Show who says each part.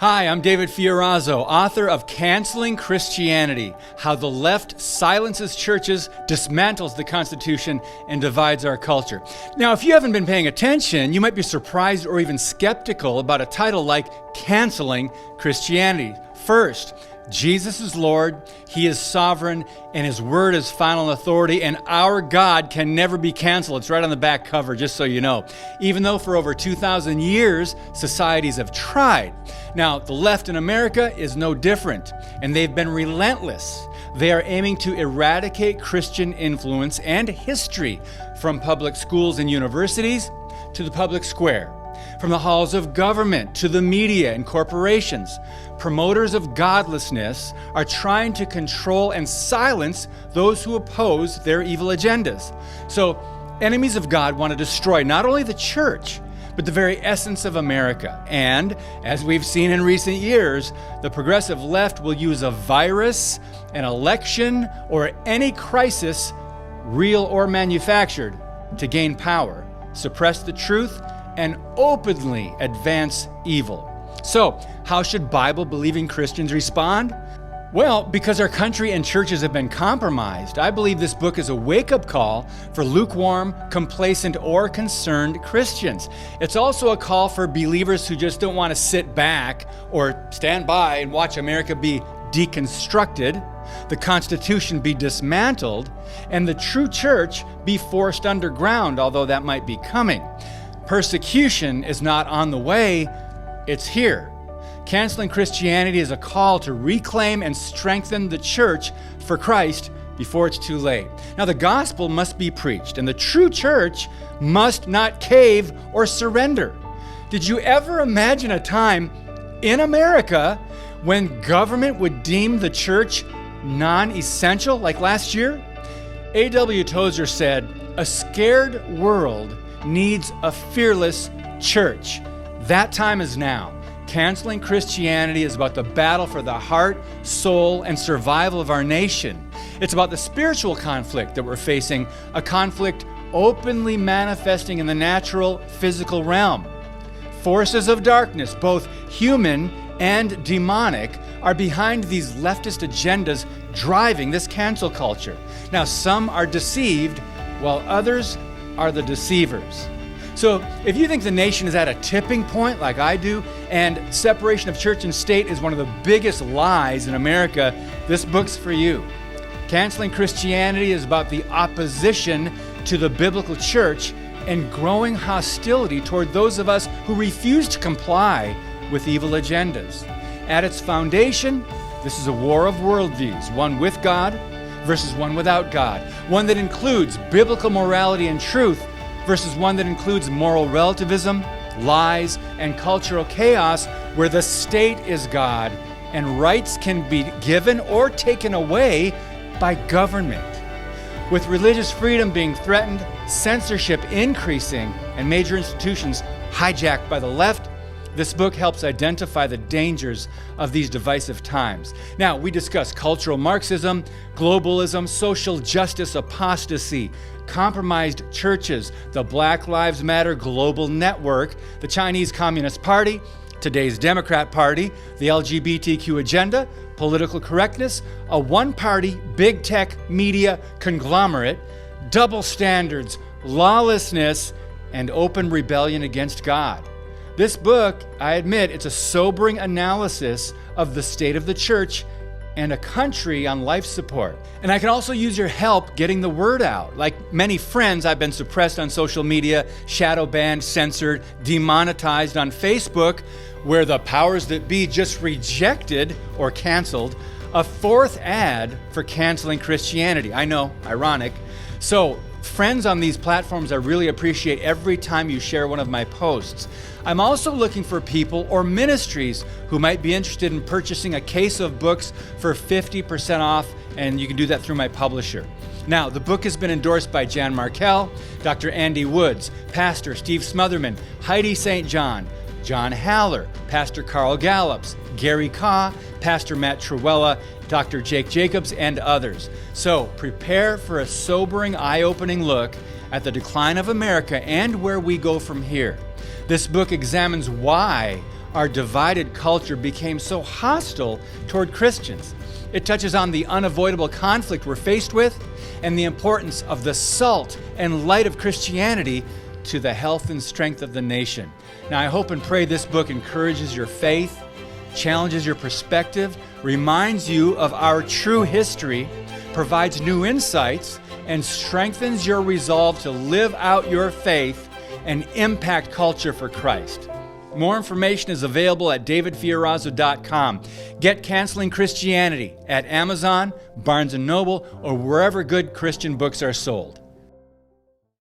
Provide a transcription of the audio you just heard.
Speaker 1: Hi, I'm David Fiorazo, author of Canceling Christianity, How the Left Silences Churches, Dismantles the Constitution, and Divides Our Culture. Now, if you haven't been paying attention, you might be surprised or even skeptical about a title like Canceling Christianity. First, Jesus is Lord, He is sovereign, and His word is final authority, and our God can never be canceled. It's right on the back cover, just so you know. Even though for over 2,000 years, societies have tried. Now, the left in America is no different, and they've been relentless. They are aiming to eradicate Christian influence and history from public schools and universities to the public square, from the halls of government to the media and corporations. Promoters of godlessness are trying to control and silence those who oppose their evil agendas. So, enemies of God want to destroy not only the church, but the very essence of America. And, as we've seen in recent years, the progressive left will use a virus, an election, or any crisis, real or manufactured, to gain power, suppress the truth, and openly advance evil. So, how should Bible-believing Christians respond? Well, because our country and churches have been compromised, I believe this book is a wake-up call for lukewarm, complacent, or concerned Christians. It's also a call for believers who just don't want to sit back or stand by and watch America be deconstructed, the Constitution be dismantled, and the true church be forced underground, although that might be coming. Persecution is not on the way, it's here. Canceling Christianity is a call to reclaim and strengthen the church for Christ before it's too late. Now, the gospel must be preached, and the true church must not cave or surrender. Did you ever imagine a time in America when government would deem the church non-essential, like last year? A.W. Tozer said, "A scared world needs a fearless church." That time is now. Canceling Christianity is about the battle for the heart, soul, and survival of our nation. It's about the spiritual conflict that we're facing, a conflict openly manifesting in the natural, physical realm. Forces of darkness, both human and demonic, are behind these leftist agendas driving this cancel culture. Now, some are deceived, while others are the deceivers. So if you think the nation is at a tipping point like I do, and separation of church and state is one of the biggest lies in America, this book's for you. Canceling Christianity is about the opposition to the biblical church and growing hostility toward those of us who refuse to comply with evil agendas. At its foundation, this is a war of worldviews, one with God versus one without God, one that includes biblical morality and truth versus one that includes moral relativism, lies, and cultural chaos where the state is God and rights can be given or taken away by government. With religious freedom being threatened, censorship increasing, and major institutions hijacked by the left, this book helps identify the dangers of these divisive times. Now, we discuss cultural Marxism, globalism, social justice apostasy, compromised churches, the Black Lives Matter global network, the Chinese Communist Party, today's Democrat Party, the LGBTQ agenda, political correctness, a one-party big tech media conglomerate, double standards, lawlessness, and open rebellion against God. This book, I admit, it's a sobering analysis of the state of the church and a country on life support. And I can also use your help getting the word out. Like many friends, I've been suppressed on social media, shadow banned, censored, demonetized on Facebook, where the powers that be just rejected or canceled a fourth ad for canceling Christianity. I know, ironic. So, friends on these platforms, I really appreciate every time you share one of my posts. I'm also looking for people or ministries who might be interested in purchasing a case of books for 50% off, and you can do that through my publisher. Now, the book has been endorsed by Jan Markell, Dr. Andy Woods, Pastor Steve Smotherman, Heidi St. John, John Haller, Pastor Carl Gallups, Gary Kaw, Pastor Matt Truella, Dr. Jake Jacobs, and others. So prepare for a sobering, eye-opening look at the decline of America and where we go from here. This book examines why our divided culture became so hostile toward Christians. It touches on the unavoidable conflict we're faced with and the importance of the salt and light of Christianity to the health and strength of the nation. Now, I hope and pray this book encourages your faith, challenges your perspective, reminds you of our true history, provides new insights, and strengthens your resolve to live out your faith and impact culture for Christ. More information is available at davidfiorazo.com. Get Canceling Christianity at Amazon, Barnes & Noble, or wherever good Christian books are sold.